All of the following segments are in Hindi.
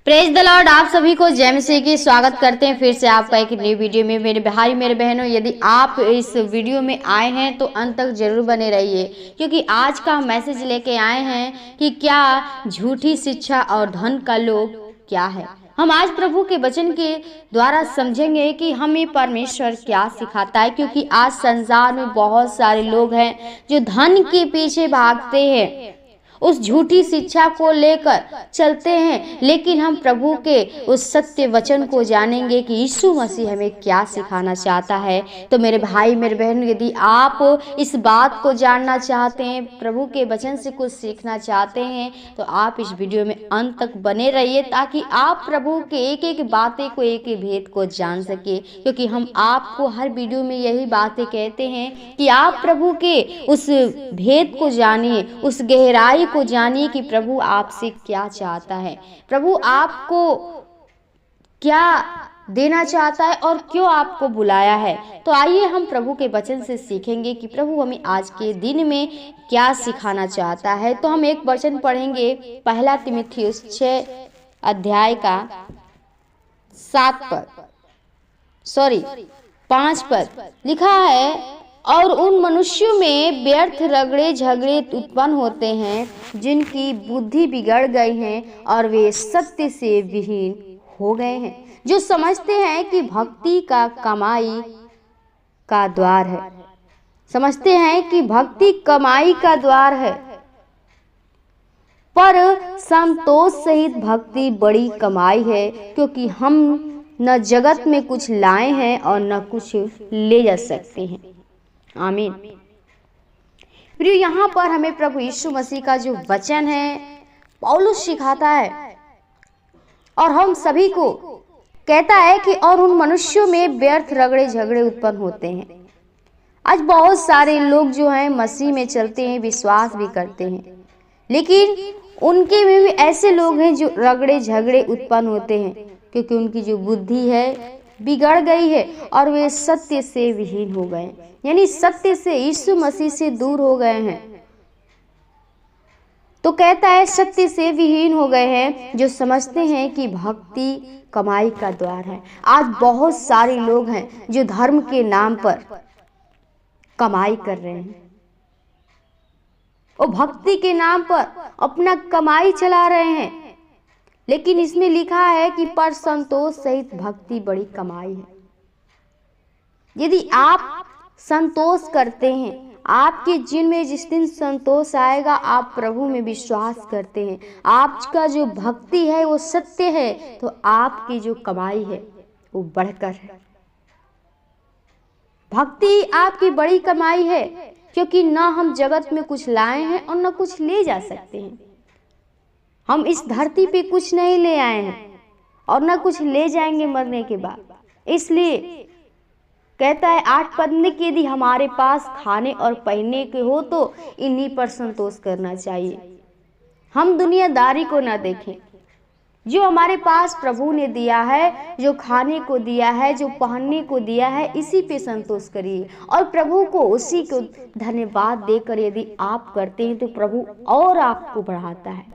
Praise the Lord. आप सभी को जय मसीह की स्वागत करते हैं फिर से आपका एक नई वीडियो में। मेरे भाई मेरे बहनों, यदि आप इस वीडियो में आए हैं तो अंत तक जरूर बने रहिए, क्योंकि आज का मैसेज लेके आए हैं कि क्या झूठी शिक्षा और धन का लोभ क्या है। हम आज प्रभु के वचन के द्वारा समझेंगे कि हमें परमेश्वर क्या सिखाता है, क्योंकि आज संसार में बहुत सारे लोग हैं जो धन के पीछे भागते हैं, उस झूठी शिक्षा को लेकर चलते हैं। लेकिन हम प्रभु के उस सत्य वचन को जानेंगे कि यीशु मसीह हमें क्या सिखाना चाहता है। तो मेरे भाई मेरे बहन, यदि आप इस बात को जानना चाहते हैं, प्रभु के वचन से कुछ सीखना चाहते हैं, तो आप इस वीडियो में अंत तक बने रहिए, ताकि आप प्रभु के एक एक बातें को, एक एक भेद को जान सके। क्योंकि हम आपको हर वीडियो में यही बातें कहते हैं कि आप प्रभु के उस भेद को जानिए, उस गहराई को जानिए कि प्रभु आपसे क्या चाहता है, प्रभु आपको क्या देना चाहता है और क्यों आपको बुलाया है। तो आइए हम प्रभु के वचन से सीखेंगे कि प्रभु हमें आज के दिन में क्या सिखाना चाहता है। तो हम एक वचन पढ़ेंगे, पहला तीमुथियुस 6 अध्याय का 5 पद लिखा है, और उन मनुष्यों में व्यर्थ रगड़े झगड़े उत्पन्न होते हैं जिनकी बुद्धि बिगड़ गई है और वे सत्य से विहीन हो गए हैं, जो समझते हैं कि भक्ति का कमाई का द्वार है। समझते हैं कि भक्ति कमाई का द्वार है, पर संतोष सहित भक्ति बड़ी कमाई है, क्योंकि हम न जगत में कुछ लाए हैं और न कुछ ले जा सकते हैं। आमीन। प्रिय, यहाँ पर हमें प्रभु यीशु मसीह का जो वचन है पौलुस सिखाता है और हम सभी को कहता है कि और उन मनुष्यों में व्यर्थ रगड़े झगड़े उत्पन्न होते हैं। आज बहुत सारे लोग जो हैं मसीह में चलते हैं, विश्वास भी करते हैं, लेकिन उनके में भी ऐसे लोग हैं जो रगड़े झगड़े उत्पन्न होते हैं, क्योंकि उनकी जो बुद्धि है बिगड़ गई है और वे सत्य से विहीन हो गए, यानी सत्य से, यीशु मसीह से दूर हो गए हैं। तो कहता है सत्य से विहीन हो गए हैं, जो समझते हैं कि भक्ति कमाई का द्वार है। आज बहुत सारे लोग हैं जो धर्म के नाम पर कमाई कर रहे हैं, वो भक्ति के नाम पर अपना कमाई चला रहे हैं, लेकिन इसमें लिखा है कि पर संतोष सहित भक्ति बड़ी कमाई है। यदि आप संतोष करते हैं, आपके जीवन में जिस दिन संतोष आएगा, आप प्रभु में विश्वास करते हैं, आपका जो भक्ति है वो सत्य है, तो आपकी जो कमाई है वो बढ़कर है। भक्ति आपकी बड़ी कमाई है, क्योंकि न हम जगत में कुछ लाए हैं और न कुछ ले जा सकते हैं। हम इस धरती पे कुछ नहीं ले आए हैं और न कुछ ले जाएंगे मरने के बाद। इसलिए कहता है 8 पद में कि यदि हमारे पास खाने और पहनने के हो तो इन्हीं पर संतोष करना चाहिए। हम दुनियादारी को ना देखें, जो हमारे पास प्रभु ने दिया है, जो खाने को दिया है, जो पहनने को दिया है, इसी पे संतोष करिए और प्रभु को उसी को धन्यवाद देकर यदि आप करते हैं तो प्रभु और आपको बढ़ाता है।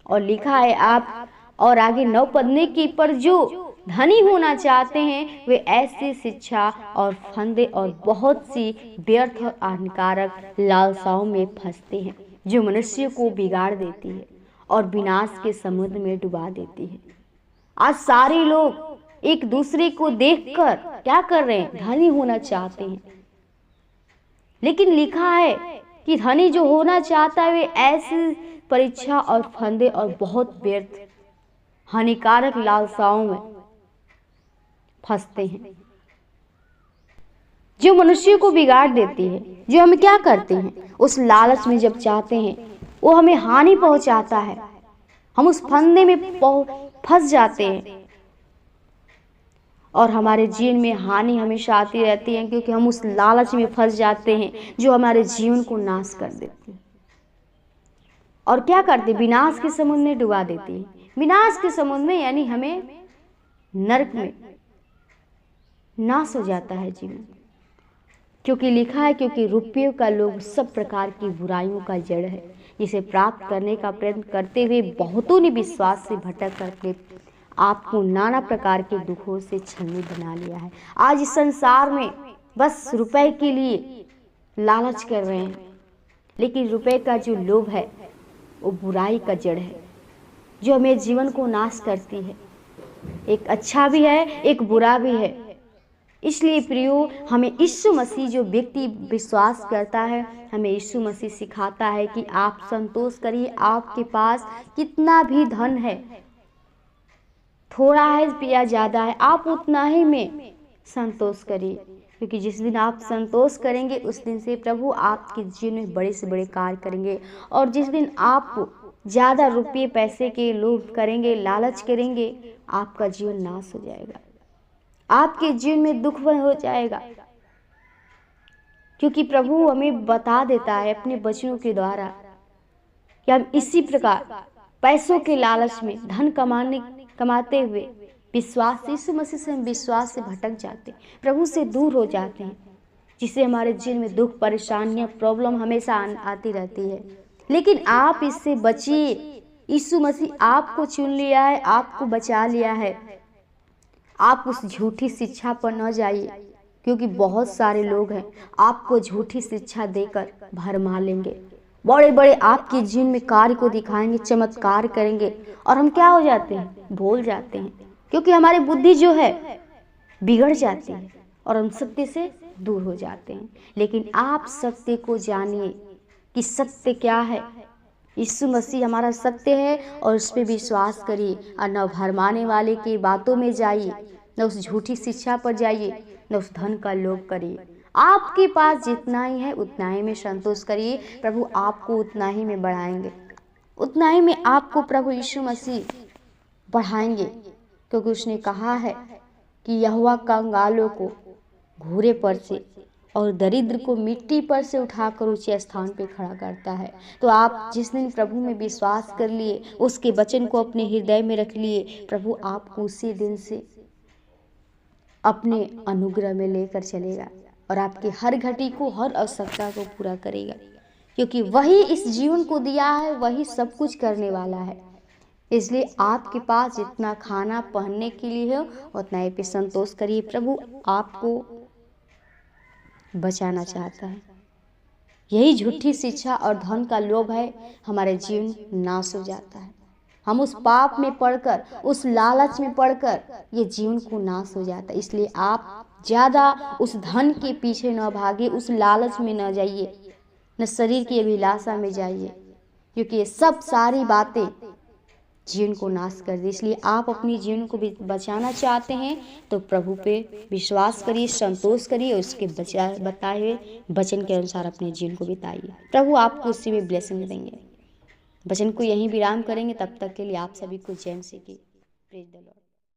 और लिखा है आप और आगे 9 पद में कि पर जो धनी होना चाहते हैं वे ऐसी शिक्षा और फंदे और बहुत सी व्यर्थ और हानिकारक लालसाओं में फंसते हैं, जो मनुष्य को बिगाड़ देती है और विनाश के समुद्र में डुबा देती है। आज सारे लोग एक दूसरे को देखकर क्या कर रहे हैं? धनी होना चाहते हैं, लेकिन लिखा है कि धनी जो होना चाहता है वे ऐसी परीक्षा और फंदे और बहुत व्यर्थ हानिकारक लालसाओं में फंसते हैं, जो मनुष्य को बिगाड़ देती है। जो हम क्या करते हैं, उस लालच में जब चाहते हैं वो हमें हानि पहुंचाता है, हम उस फंदे में फंस जाते हैं और हमारे जीवन में हानि हमेशा आती रहती है, क्योंकि हम उस लालच में फंस जाते हैं जो हमारे जीवन को नाश कर देती है और क्या करती, विनाश के समुद्र में डुबा देती है। विनाश के समुद्र में यानी हमें नरक में नाश हो जाता है जीवन। क्योंकि लिखा है, क्योंकि रुपयों का लोभ सब प्रकार की बुराइयों का जड़ है, जिसे प्राप्त करने का प्रयत्न करते हुए बहुतों ने विश्वास से भटक करके आपको नाना प्रकार के दुखों से छलनी बना लिया है। आज इस संसार में बस रुपए के लिए लालच कर रहे हैं, लेकिन रुपए का जो लोभ है वो बुराई का जड़ है, जो हमें जीवन को नाश करती है। एक अच्छा भी है, एक बुरा भी है। इसलिए प्रियो, हमें यीशु मसीह, जो व्यक्ति विश्वास करता है, हमें यीशु मसीह सिखाता है कि आप संतोष करिए। आपके पास कितना भी धन है, थोड़ा है या ज़्यादा है, आप उतना ही में संतोष करिए, क्योंकि जिस दिन आप संतोष करेंगे उस दिन से प्रभु आपके जीवन में बड़े से बड़े कार्य करेंगे। और जिस दिन आप ज़्यादा रुपये पैसे के लोभ करेंगे, लालच करेंगे, आपका जीवन नाश हो जाएगा, आपके जीवन में दुख हो जाएगा। क्योंकि प्रभु हमें बता देता है अपने वचनों के द्वारा कि हम इसी प्रकार पैसों के लालच में, धन कमाते हुए विश्वास, यीशु मसीह से हम विश्वास से भटक जाते हैं, प्रभु से दूर हो जाते हैं, जिससे हमारे जीवन में दुख, परेशानियां, प्रॉब्लम हमेशा आती रहती है। लेकिन आप इससे बचिए। यीशु मसीह आपको चुन लिया है, आपको बचा लिया है। आप उस झूठी शिक्षा पर न जाइए, क्योंकि बहुत सारे लोग हैं आपको झूठी शिक्षा देकर भरमा लेंगे, बड़े बड़े आपके जीवन में कार्य को दिखाएंगे, चमत्कार करेंगे, और हम क्या हो जाते हैं, भूल जाते हैं, क्योंकि हमारी बुद्धि जो है बिगड़ जाती है और हम सत्य से दूर हो जाते हैं। लेकिन आप सत्य को जानिए कि सत्य क्या है। यीशु मसीह हमारा सत्य है, और उस पर विश्वास करिए, और न भरमाने वाले की बातों में जाइए, न उस झूठी शिक्षा पर जाइए, न उस धन का लोभ करिए। आपके पास जितना ही है उतना ही में संतोष करिए, प्रभु आपको उतना ही में बढ़ाएंगे, उतना ही में आपको प्रभु यीशु मसीह बढ़ाएंगे। क्योंकि उसने कहा है कि यहोवा कंगालों को घूरे पर से और दरिद्र को मिट्टी पर से उठाकर ऊंचे स्थान पे खड़ा करता है। तो आप जिस दिन प्रभु में विश्वास कर लिए, उसके वचन को अपने हृदय में रख लिए, प्रभु आपको उसी दिन से अपने अनुग्रह में लेकर चलेगा और आपकी हर घटी को, हर आवश्यकता को पूरा करेगा, क्योंकि वही इस जीवन को दिया है, वही सब कुछ करने वाला है। इसलिए आपके पास जितना खाना पहनने के लिए हो उतना ही पे संतोष करिए। प्रभु आपको बचाना चाहता है। यही झूठी शिक्षा और धन का लोभ है, हमारे जीवन नाश हो जाता है। हम उस पाप में पड़कर, उस लालच में पड़कर ये जीवन को नाश हो जाता है। इसलिए आप ज़्यादा उस धन के पीछे न भागिए, उस लालच में न जाइए, न शरीर की अभिलाषा में जाइए, क्योंकि ये सब सारी बातें जीवन को नाश कर दे। इसलिए आप अपनी जीवन को बचाना चाहते हैं तो प्रभु पे विश्वास करिए, संतोष करिए, उसके बताए हुए वचन के अनुसार अपने जीवन को बिताइए। प्रभु आपको उसी में ब्लेसिंग देंगे। वचन को यहीं विराम करेंगे, तब तक के लिए आप सभी को जय मसीह की। Praise the Lord.